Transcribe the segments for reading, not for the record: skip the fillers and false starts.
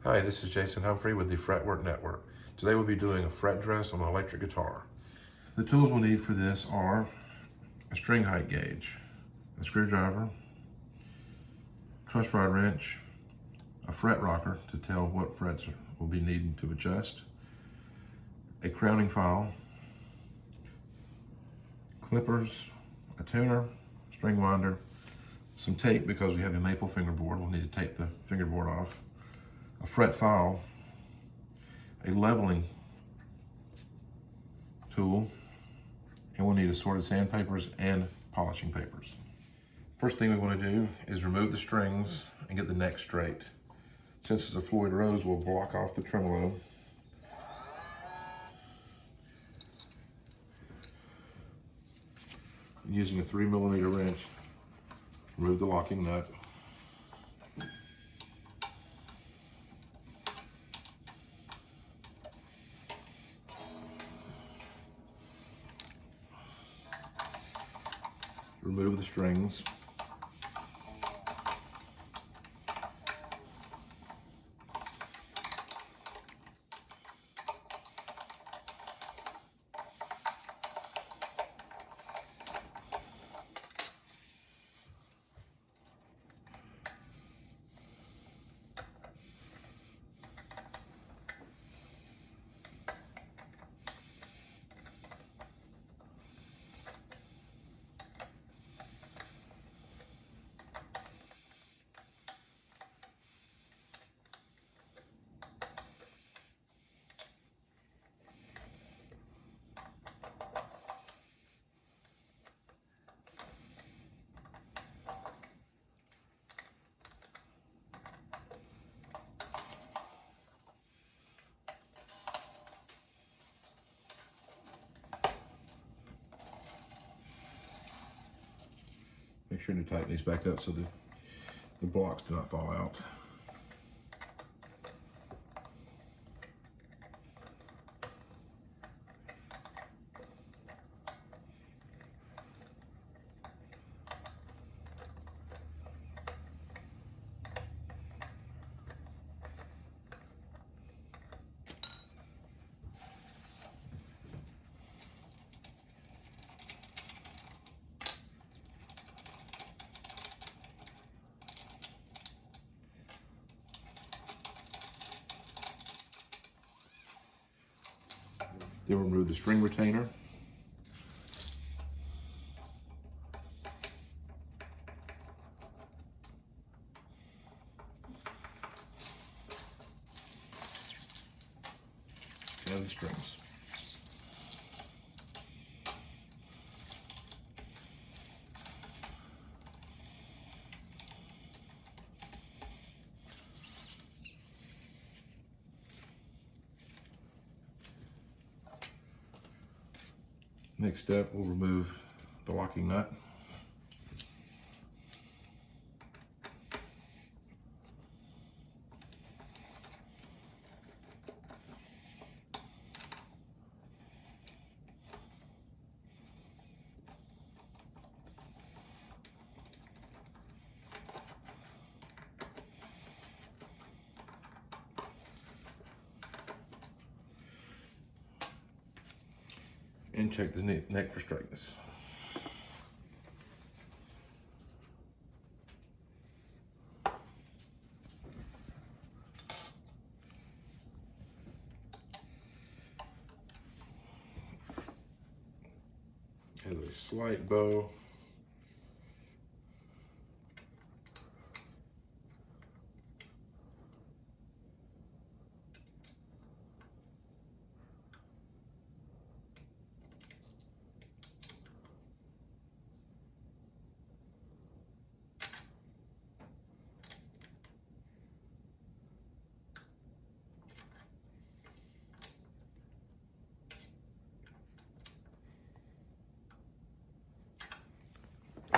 Hi, this is Jason Humphrey with the Fretwork Network. Today we'll be doing a fret dress on an electric guitar. The tools we'll need for this are a string height gauge, a screwdriver, truss rod wrench, a fret rocker to tell what frets will be needed to adjust, a crowning file, clippers, a tuner, string winder, some tape because we have a maple fingerboard. We'll need to take the fingerboard off, a fret file, a leveling tool, and we'll need assorted sandpapers and polishing papers. First thing we want to do is remove the strings and get the neck straight. Since it's a Floyd Rose, we'll block off the tremolo. Using a 3mm wrench, remove the locking nut. Remove the strings. Make sure to tighten these back up so the blocks do not fall out. Then remove the string retainer. And the strings. Next step, we'll remove the locking nut. And check the neck for straightness. Has a slight bow.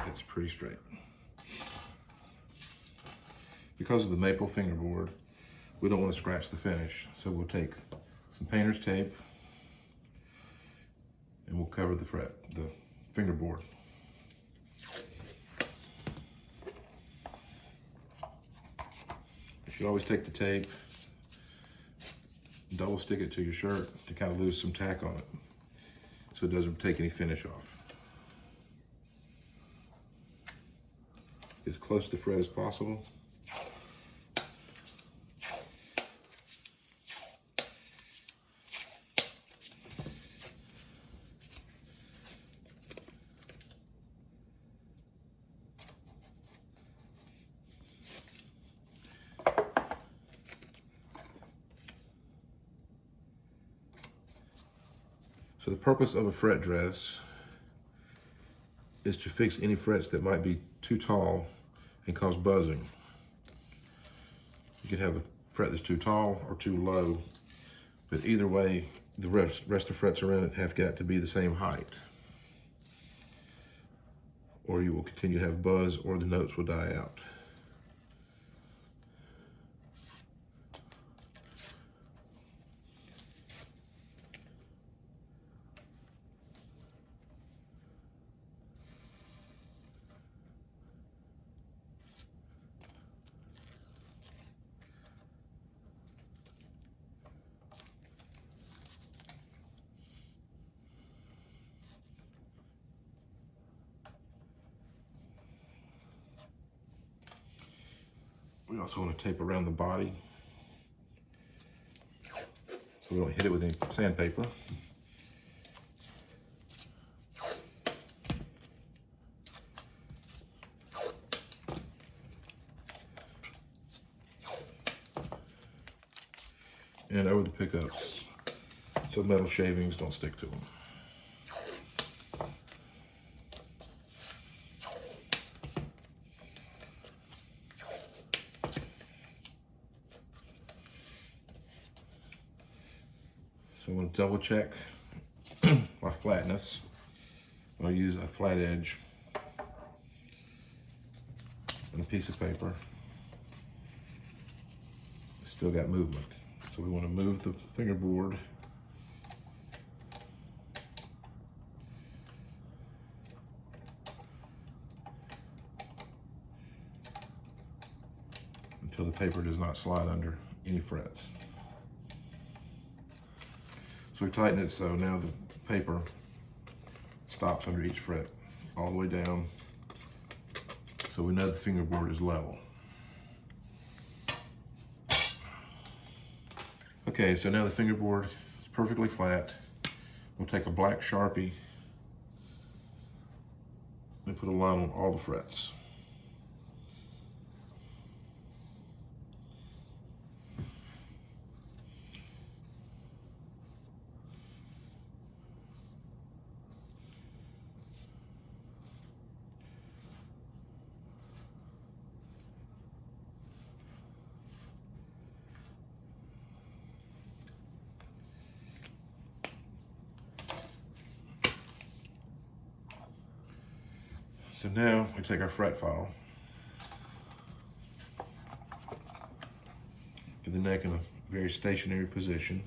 It's pretty straight. Because of the maple fingerboard, we don't want to scratch the finish, so we'll take some painter's tape and we'll cover the fingerboard. You should always take the tape double stick it to your shirt to kind of lose some tack on it so it doesn't take any finish off. Get as close to the fret as possible. So the purpose of a fret dress is to fix any frets that might be too tall and cause buzzing. You could have a fret that's too tall or too low, but either way, the rest of the frets around it have got to be the same height, or you will continue to have buzz or the notes will die out. We also want to tape around the body so we don't hit it with any sandpaper. And over the pickups so metal shavings don't stick to them. So I'm going to double check my flatness. I'll use a flat edge and a piece of paper. Still got movement. So we want to move the fingerboard until the paper does not slide under any frets. So we tighten it so now the paper stops under each fret all the way down, so we know the fingerboard is level. Okay, so now the fingerboard is perfectly flat. We'll take a black Sharpie and put a line on all the frets. So now we take our fret file, get the neck in a very stationary position.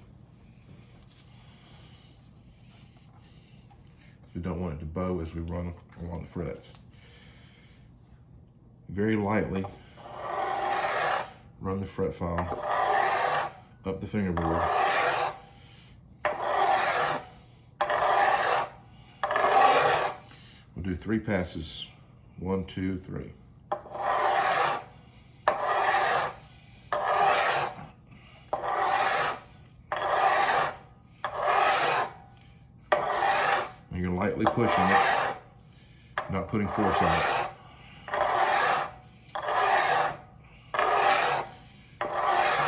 We don't want it to bow as we run along the frets. Very lightly run the fret file up the fingerboard. We'll do 3 passes. 1, 2, 3. And you're lightly pushing it, not putting force on it.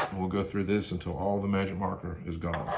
And we'll go through this until all the magic marker is gone.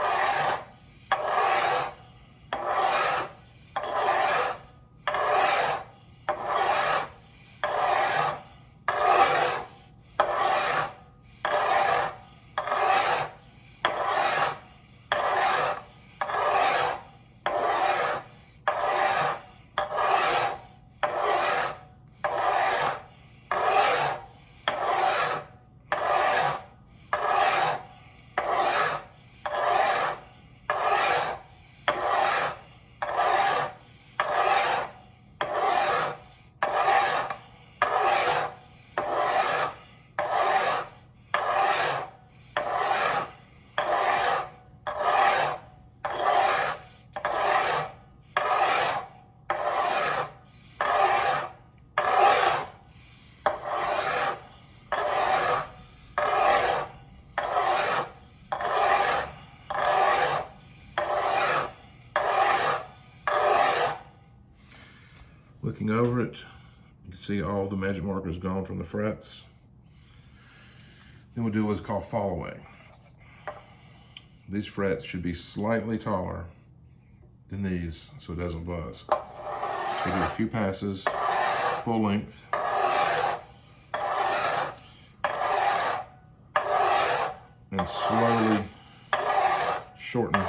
Looking over it, you can see all the magic markers gone from the frets. Then we'll do what's called fall away. These frets should be slightly taller than these so it doesn't buzz. So do a few passes, full length. And slowly shorten.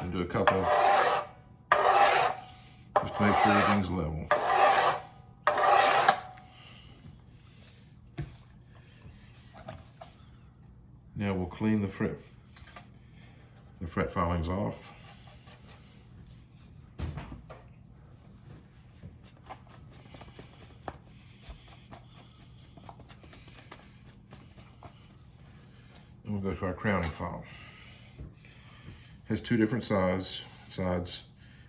And do a couple just to make sure everything's level. Now we'll clean the fret filings off. And we'll go to our crowning file. Has two different sides.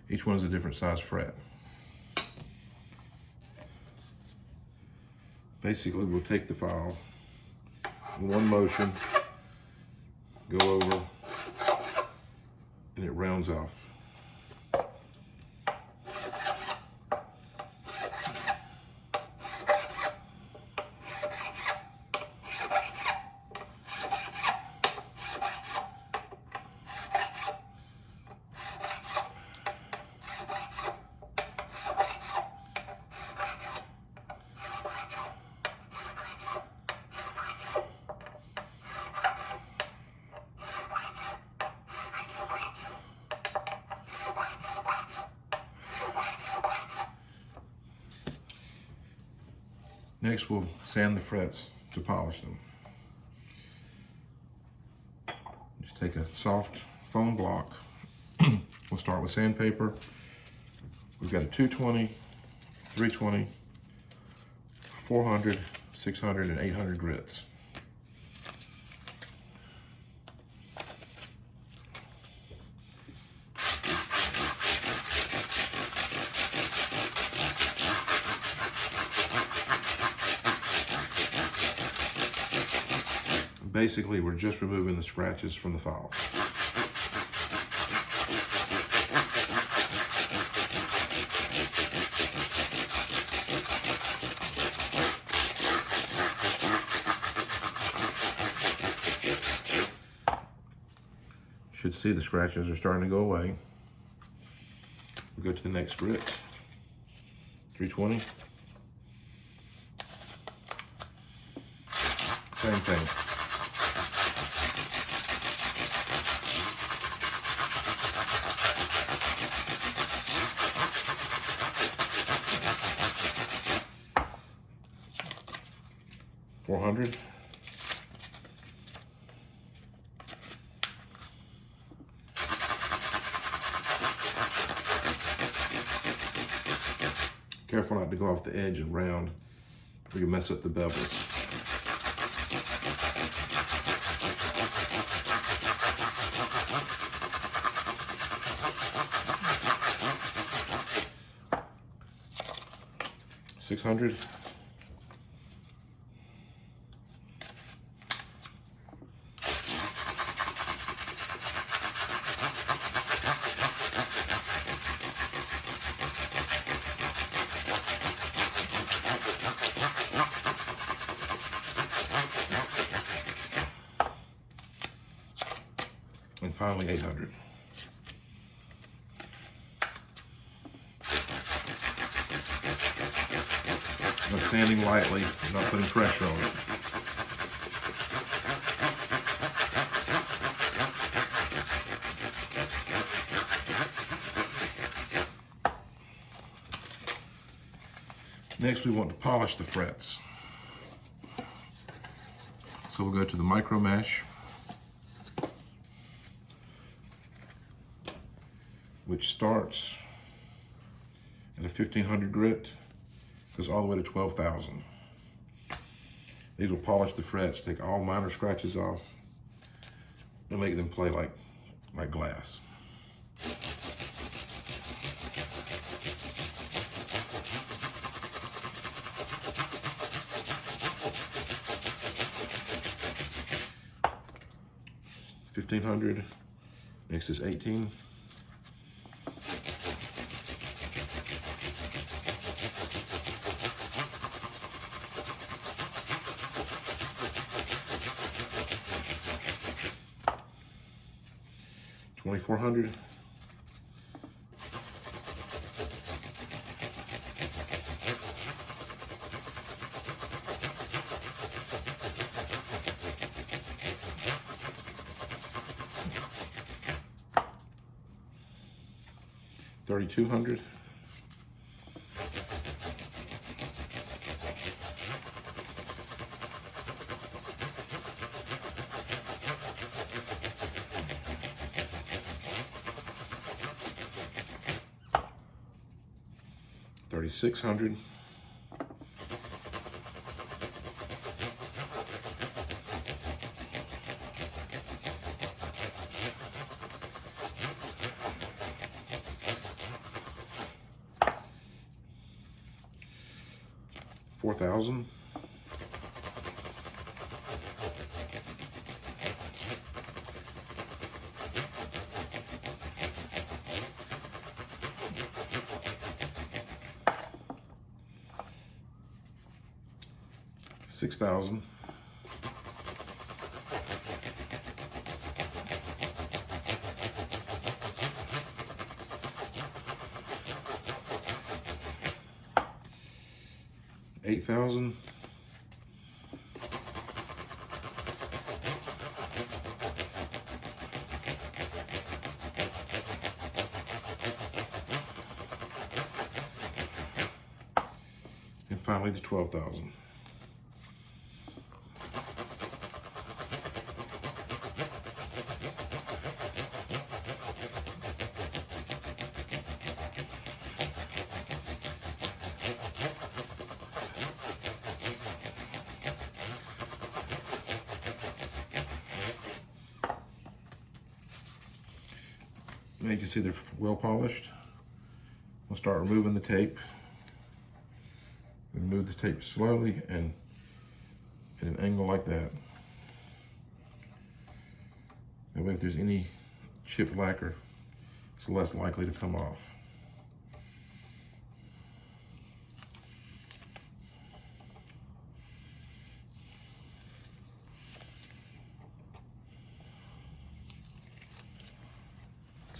Each one is a different size fret. Basically, we'll take the file in one motion, go over, and it rounds off. Next, we'll sand the frets to polish them. Just take a soft foam block. We'll start with sandpaper. We've got a 220, 320, 400, 600, and 800 grits. Basically, we're just removing the scratches from the file. Should see the scratches are starting to go away. We'll go to the next grit, 320. Same thing. $400. Careful not to go off the edge and round, or you mess up the bevels. $600. And finally, 800. I'm sanding lightly, not putting pressure on it. Next, we want to polish the frets. So we'll go to the micro mesh. which starts at a 1500 grit, goes all the way to 12,000. These will polish the frets, take all minor scratches off, and make them play like glass. $1,500, next is 18. $2,400. $3,200. $3,600. $4,000. $6,000. $8,000. And finally the $12,000. Now you can see they're well polished. We'll start removing the tape. Remove the tape slowly and at an angle like that. That way if there's any chipped lacquer, it's less likely to come off.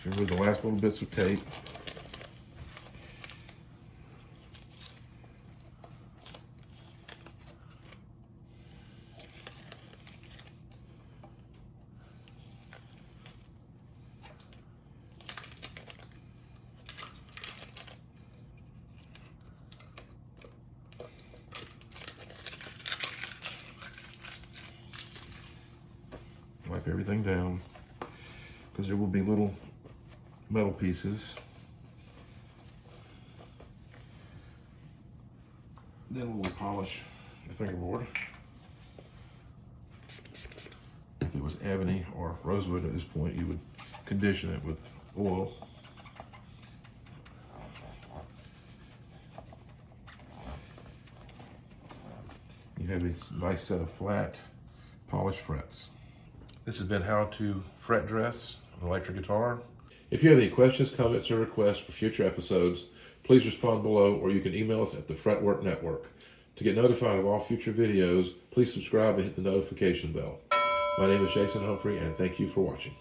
So remove the last little bits of tape. Wipe everything down, because there will be little metal pieces. Then we'll polish the fingerboard. If it was ebony or rosewood at this point, you would condition it with oil. You have a nice set of flat, polished frets. This has been how to fret dress an electric guitar. If you have any questions, comments, or requests for future episodes, please respond below, or you can email us at the Fretwork Network. To get notified of all future videos, please subscribe and hit the notification bell. My name is Jason Humphrey, and thank you for watching.